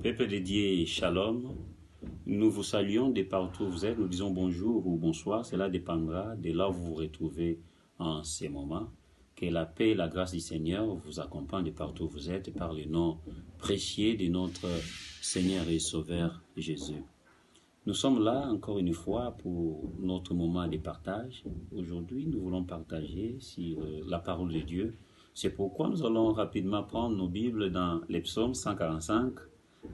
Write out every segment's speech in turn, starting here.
Peuple dédié, shalom. Nous vous saluons de partout où vous êtes. Nous disons bonjour ou bonsoir. Cela dépendra de là où vous vous retrouvez en ces moments. Que la paix et la grâce du Seigneur vous accompagnent de partout où vous êtes par le nom précieux de notre Seigneur et Sauveur Jésus. Nous sommes là encore une fois pour notre moment de partage. Aujourd'hui, nous voulons partager sur la parole de Dieu. C'est pourquoi nous allons rapidement prendre nos Bibles dans les psaumes 145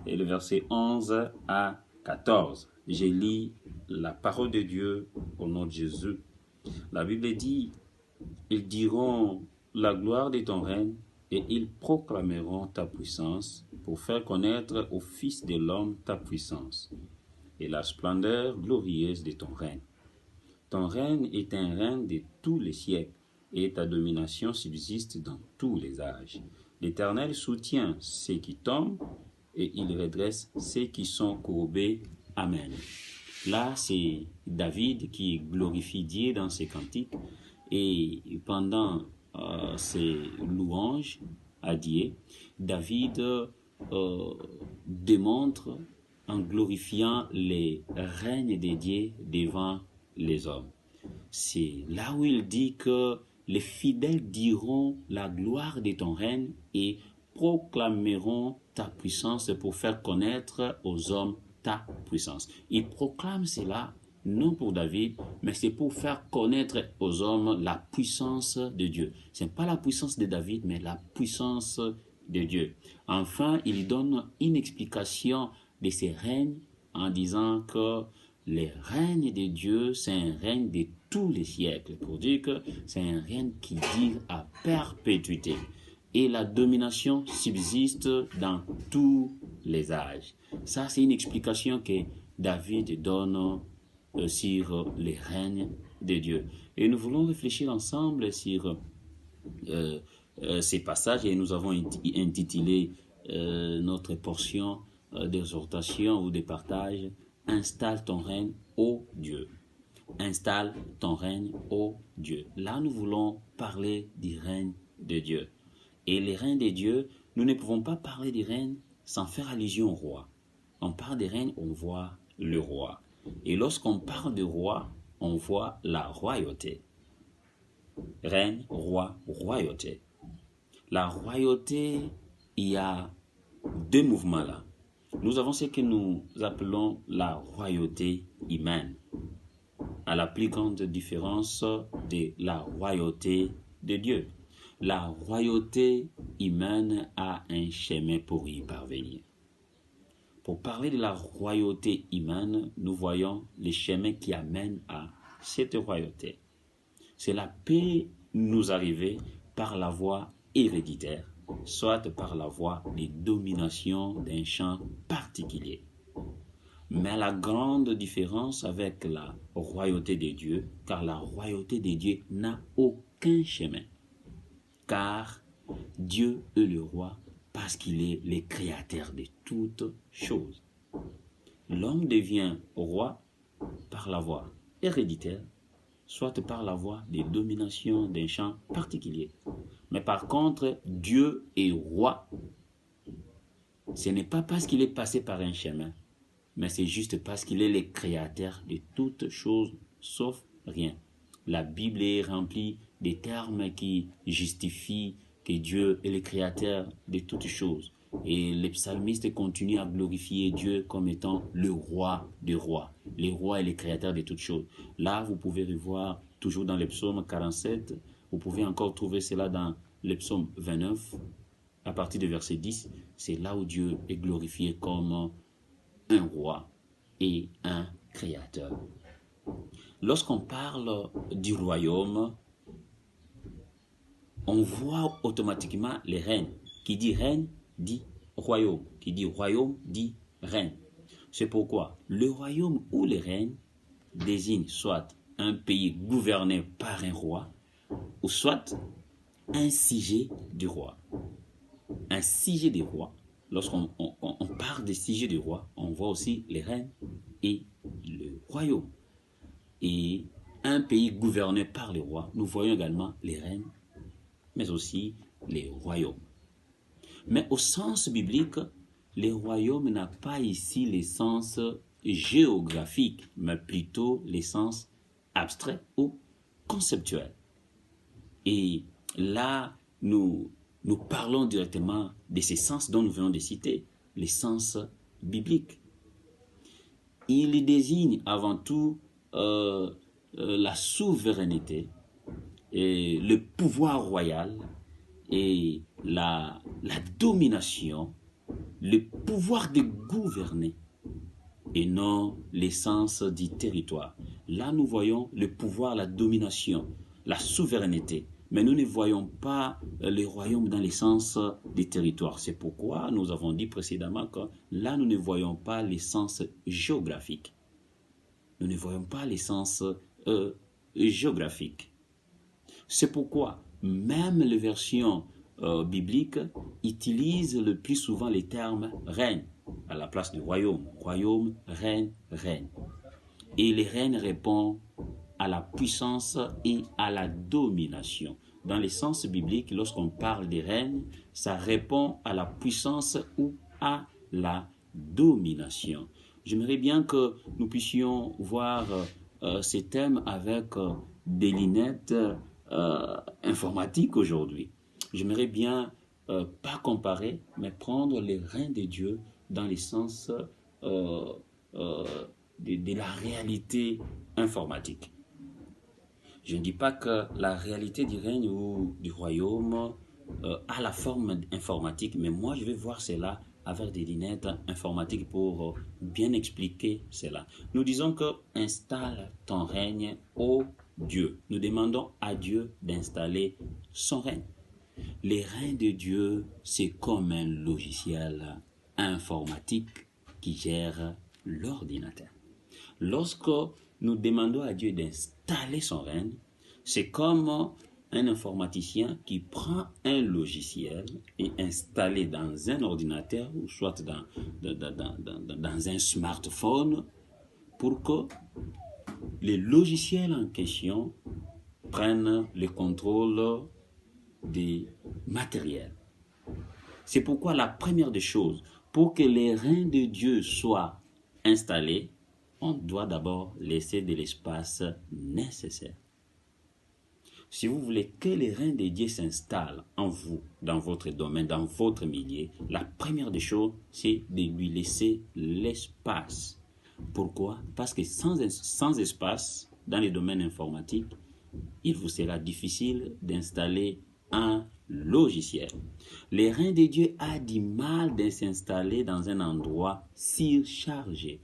et le verset 11 à 14. Je lis la parole de Dieu au nom de Jésus. La Bible dit, « Ils diront la gloire de ton règne et ils proclameront ta puissance pour faire connaître au Fils de l'homme ta puissance et la splendeur glorieuse de ton règne. Ton règne est un règne de tous les siècles et ta domination subsiste dans tous les âges. L'Éternel soutient ceux qui tombent et il redresse ceux qui sont courbés. Amen. » Là, c'est David qui glorifie Dieu dans ses cantiques et pendant ses louanges à Dieu, David démontre en glorifiant les règnes de Dieu devant les hommes. C'est là où il dit que les fidèles diront la gloire de ton règne et proclameront ta puissance pour faire connaître aux hommes ta puissance. Il proclame cela non pour David, mais c'est pour faire connaître aux hommes la puissance de Dieu. Ce n'est pas la puissance de David, mais la puissance de Dieu. Enfin, il donne une explication de ces règnes en disant que le règne de Dieu, c'est un règne de tous les siècles, pour dire que c'est un règne qui dure à perpétuité. Et la domination subsiste dans tous les âges. Ça, c'est une explication que David donne sur les règnes de Dieu. Et nous voulons réfléchir ensemble sur ces passages et nous avons intitulé notre portion d'exhortation ou de partage « Installe ton règne, ô Dieu ». Installe ton règne, ô Dieu. Là, nous voulons parler du règne de Dieu. Et les règnes de Dieu, nous ne pouvons pas parler du règne sans faire allusion au roi. On parle des règnes, on voit le roi. Et lorsqu'on parle de roi, on voit la royauté. Règne, roi, royauté. La royauté, il y a deux mouvements là. Nous avons ce que nous appelons la royauté humaine, à la plus grande différence de la royauté de Dieu. La royauté humaine a un chemin pour y parvenir. Pour parler de la royauté humaine, nous voyons les chemins qui amènent à cette royauté. Cela peut nous arriver par la voie héréditaire, soit par la voie de domination d'un champ particulier. Mais la grande différence avec la royauté de Dieu, car la royauté de Dieu n'a aucun chemin, car Dieu est le roi parce qu'il est le créateur de toutes choses. L'homme devient roi par la voie héréditaire, soit par la voie de domination d'un champ particulier. Mais par contre, Dieu est roi. Ce n'est pas parce qu'il est passé par un chemin, mais c'est juste parce qu'il est le créateur de toutes choses, sauf rien. La Bible est remplie de termes qui justifient que Dieu est le créateur de toutes choses. Et les psalmistes continuent à glorifier Dieu comme étant le roi des rois. Le roi est le créateur de toutes choses. Là, vous pouvez revoir toujours dans le psaume 47, vous pouvez encore trouver cela dans le psaume 29, à partir du verset 10. C'est là où Dieu est glorifié comme un roi et un créateur. Lorsqu'on parle du royaume, on voit automatiquement les règnes. Qui dit règne, dit royaume. Qui dit royaume, dit règne. C'est pourquoi le royaume ou le règne désigne soit un pays gouverné par un roi, ou soit un sujet du roi. Un sujet du roi. Lorsqu'on parle des sujets du roi, on voit aussi les règnes et le royaume. Et un pays gouverné par le roi, nous voyons également les règnes, mais aussi les royaumes. Mais au sens biblique, les royaumes n'a pas ici l'essence géographique, mais plutôt l'essence abstrait ou conceptuel. Et là, nous parlons directement de ces sens dont nous venons de citer, les sens bibliques. Il désigne avant tout la souveraineté, et le pouvoir royal et la domination, le pouvoir de gouverner et non l'essence du territoire. Là, nous voyons le pouvoir, la domination, la souveraineté. Mais nous ne voyons pas les royaumes dans l'essence des territoires. C'est pourquoi nous avons dit précédemment que là, nous ne voyons pas l'essence géographique. Nous ne voyons pas l'essence géographique. C'est pourquoi même les versions bibliques utilisent le plus souvent les termes règne à la place de royaume. Royaume, règne, règne. Et les règnes répondent à la puissance et à la domination. Dans le sens biblique, lorsqu'on parle des règnes, ça répond à la puissance ou à la domination. J'aimerais bien que nous puissions voir ces thèmes avec des lunettes informatiques aujourd'hui. J'aimerais bien pas comparer, mais prendre les règnes de Dieu dans le sens de la réalité informatique. Je ne dis pas que la réalité du règne ou du royaume a la forme informatique, mais moi je vais voir cela avec des lunettes informatiques pour bien expliquer cela. Nous disons que installe ton règne, ô Dieu. Nous demandons à Dieu d'installer son règne. Les règnes de Dieu, c'est comme un logiciel informatique qui gère l'ordinateur. Lorsque nous demandons à Dieu d'installer son règne, c'est comme un informaticien qui prend un logiciel et installé dans un ordinateur ou soit dans un smartphone pour que les logiciels en question prennent le contrôle des matériels. C'est pourquoi la première des choses, pour que les règnes de Dieu soient installés, on doit d'abord laisser de l'espace nécessaire. Si vous voulez que les règnes de Dieu s'installent en vous, dans votre domaine, dans votre milieu, la première des choses, c'est de lui laisser l'espace. Pourquoi? Parce que sans espace, dans les domaines informatiques, il vous sera difficile d'installer un logiciel. Les règnes de Dieu a du mal de s'installer dans un endroit surchargé.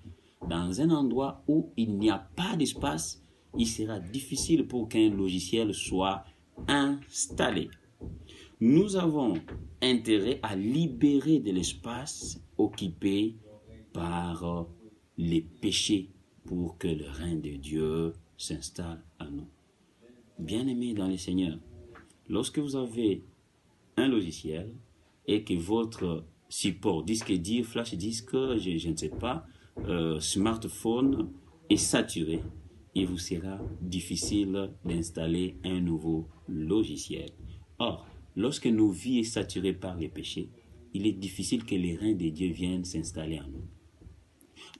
Dans un endroit où il n'y a pas d'espace, il sera difficile pour qu'un logiciel soit installé. Nous avons intérêt à libérer de l'espace occupé par les péchés pour que le règne de Dieu s'installe à nous. Bien-aimés dans le Seigneur, lorsque vous avez un logiciel et que votre support, disque dur, flash disque, je ne sais pas, smartphone est saturé, il vous sera difficile d'installer un nouveau logiciel. Or, lorsque nos vies sont saturées par les péchés, il est difficile que les règnes de Dieu viennent s'installer en nous.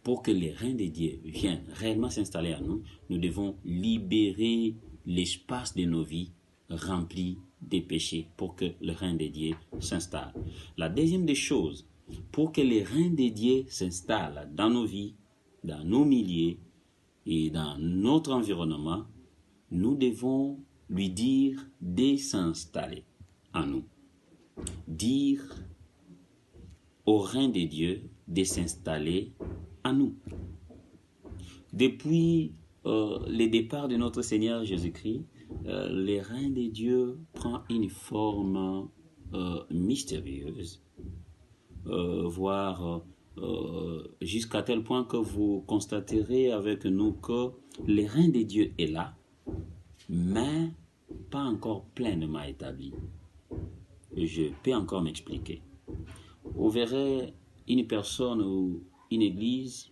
Pour que les règnes de Dieu viennent réellement s'installer en nous, nous devons libérer l'espace de nos vies rempli des péchés pour que le règne de Dieu s'installe. La deuxième des choses, pour que le règne de Dieu s'installe dans nos vies, dans nos milieux et dans notre environnement, nous devons lui dire de s'installer en nous. Dire au règne de Dieu de s'installer en nous. Depuis le départ de notre Seigneur Jésus-Christ, le règne de Dieu prend une forme mystérieuse, voire jusqu'à tel point que vous constaterez avec nous que le règne de Dieu est là, mais pas encore pleinement établi. Je peux encore m'expliquer. Vous verrez une personne ou une église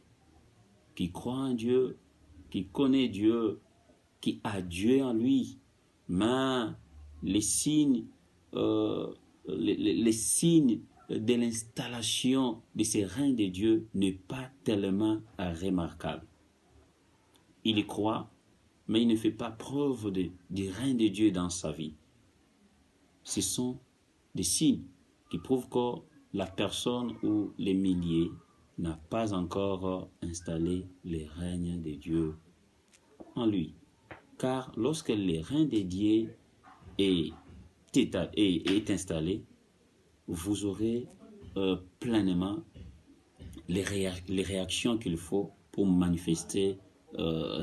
qui croit en Dieu, qui connaît Dieu, qui a Dieu en lui, mais les signes de l'installation de ces reins de Dieu n'est pas tellement remarquable. Il y croit, mais il ne fait pas preuve du règne de Dieu dans sa vie. Ce sont des signes qui prouvent que la personne ou les milliers n'a pas encore installé les règnes de Dieu en lui. Car lorsque le règne de Dieu est installé, vous aurez pleinement les réactions qu'il faut pour manifester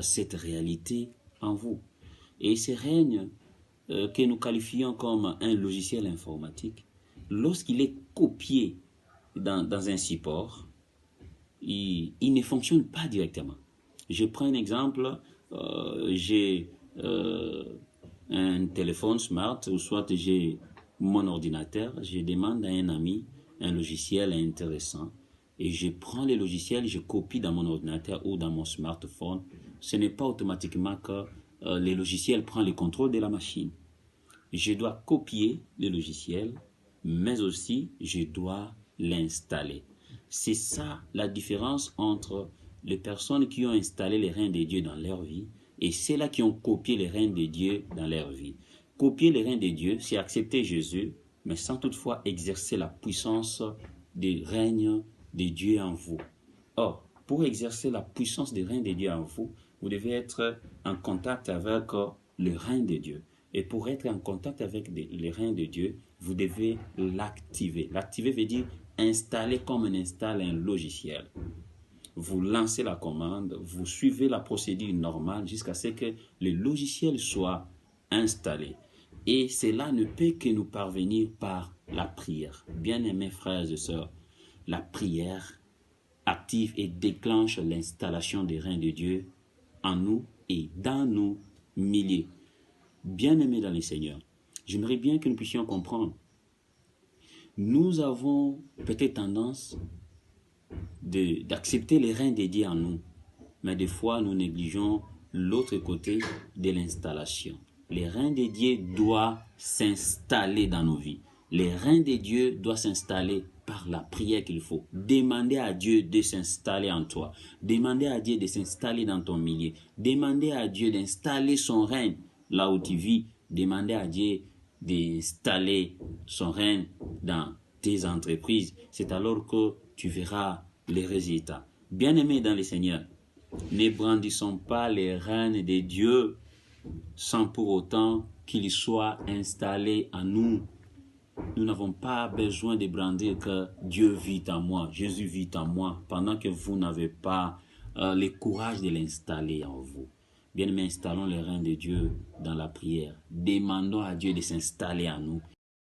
cette réalité en vous. Et ces règnes que nous qualifions comme un logiciel informatique, lorsqu'il est copié dans un support, il ne fonctionne pas directement. Je prends un exemple, j'ai un téléphone smart, ou soit j'ai mon ordinateur, je demande à un ami un logiciel intéressant, et je prends le logiciel, je copie dans mon ordinateur ou dans mon smartphone. Ce n'est pas automatiquement que le logiciel prend le contrôle de la machine. Je dois copier le logiciel, mais aussi je dois l'installer. C'est ça la différence entre les personnes qui ont installé les règnes de Dieu dans leur vie et ceux-là qui ont copié les règnes de Dieu dans leur vie. Copier les règnes de Dieu, c'est accepter Jésus, mais sans toutefois exercer la puissance des règnes de Dieu en vous. Or, pour exercer la puissance des règnes de Dieu en vous, vous devez être en contact avec le règne de Dieu. Et pour être en contact avec le règne de Dieu, vous devez l'activer. L'activer veut dire installer comme on installe un logiciel. Vous lancez la commande, vous suivez la procédure normale jusqu'à ce que le logiciel soit installé. Et cela ne peut que nous parvenir par la prière. Bien-aimés frères et sœurs, la prière active et déclenche l'installation des reins de Dieu en nous et dans nos milliers. Bien-aimés dans le Seigneur, j'aimerais bien que nous puissions comprendre. Nous avons peut-être tendance d'accepter les reins de Dieu en nous, mais des fois nous négligeons l'autre côté de l'installation. Les reins de Dieu doivent s'installer dans nos vies. Les reins de Dieu doivent s'installer par la prière qu'il faut. Demandez à Dieu de s'installer en toi. Demandez à Dieu de s'installer dans ton milieu. Demandez à Dieu d'installer son règne là où tu vis. Demandez à Dieu d'installer son règne dans tes entreprises. C'est alors que tu verras les résultats. Bien-aimés dans le Seigneur, ne brandissons pas les règnes de Dieu sans pour autant qu'ils soient installés en nous. Nous n'avons pas besoin de brandir que Dieu vit en moi, Jésus vit en moi, pendant que vous n'avez pas le courage de l'installer en vous. Bien-aimés, installons les reins de Dieu dans la prière. Demandons à Dieu de s'installer en nous